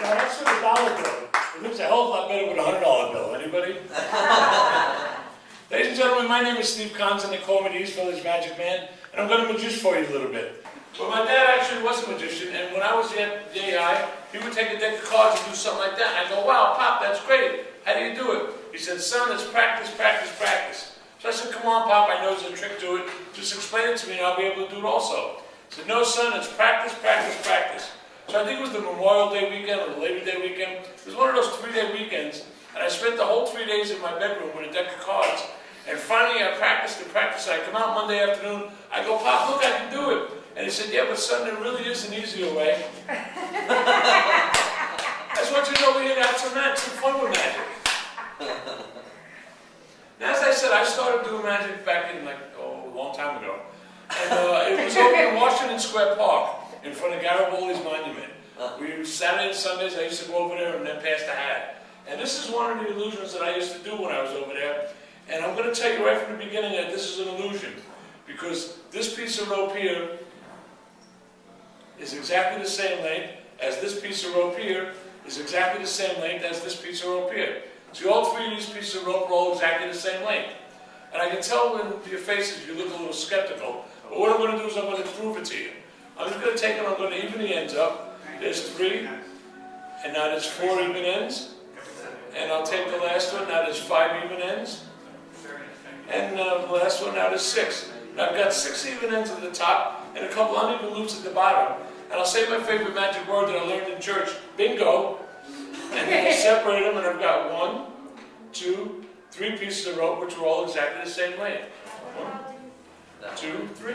Now that's for the dollar bill. It looks a hell of a lot better with a $100 bill. Anybody? Ladies and gentlemen, my name is Steve Conson. They call me the East Village Magic Man, and I'm going to magician for you a little bit. But my dad actually was a magician, and when I was at JI, he would take a deck of cards and do something like that. And I go, wow, Pop, that's great. How do you do it? He said, son, it's practice, practice, practice. So I said, come on, Pop, I know there's a trick to it. Just explain it to me and I'll be able to do it also. He said, no, son, it's practice, practice, practice. So I think it was the Memorial Day weekend or the Labor Day weekend. It was one of those 3-day weekends, and I spent the whole 3 days in my bedroom with a deck of cards. And finally, I practiced and practiced. I come out Monday afternoon. I go, Pop, look, I can do it. And he said, yeah, but son, there really is an easier way. I just want you to know we had some fun with magic. Now, as I said, I started doing magic back in, a long time ago. And it was over in Washington Square Park, in front of Garibaldi's monument. Saturday and Sundays, I used to go over there and then pass the hat. And this is one of the illusions that I used to do when I was over there. And I'm going to tell you right from the beginning that this is an illusion. Because this piece of rope here is exactly the same length as this piece of rope here is exactly the same length as this piece of rope here. See, all three of these pieces of rope are all exactly the same length. And I can tell in your faces you look a little skeptical. But what I'm going to do is I'm going to prove it to you. I'm just going to take it, I'm going to even the ends up. There's 3, and now there's 4 even ends. And I'll take the last one, now there's 5 even ends. And the last one, now there's 6. Now I've got 6 even ends at the top, and a couple uneven loops at the bottom. And I'll say my favorite magic word that I learned in church, bingo. And then I separate them, and I've got 1, 2, 3 pieces of rope, which are all exactly the same length. 1, 2, 3.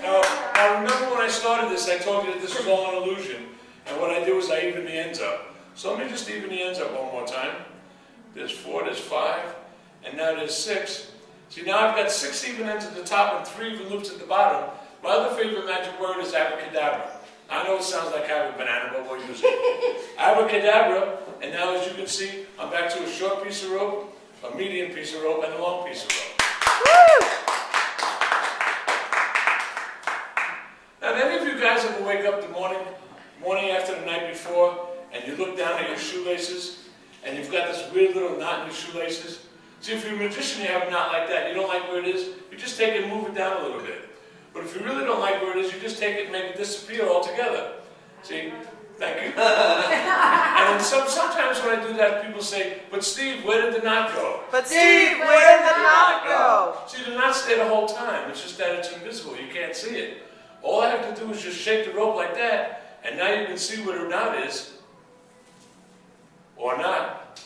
Now remember when I started this, I told you that this was all an illusion. And what I did was I evened the ends up. So let me just even the ends up one more time. There's 4, there's 5, and now there's 6. See, now I've got 6 even ends at the top and 3 even loops at the bottom. My other favorite magic word is abracadabra. I know it sounds like having a banana, but we'll use it. Abracadabra, and now as you can see, I'm back to a short piece of rope, a medium piece of rope, and a long piece of rope. Woo! Now, did any of you guys ever wake up the morning after the night before, and you look down at your shoelaces, and you've got this weird little knot in your shoelaces? See, if you're a magician, you have a knot like that. You don't like where it is, you just take it and move it down a little bit. But if you really don't like where it is, you just take it and make it disappear altogether. See? Thank you. And then sometimes when I do that, people say, but Steve, where did the knot go? But Steve, where did the knot go? See, the knot stayed the whole time. It's just that it's invisible. You can't see it. All I have to do is just shake the rope like that, and now you can see where the knot is, or not.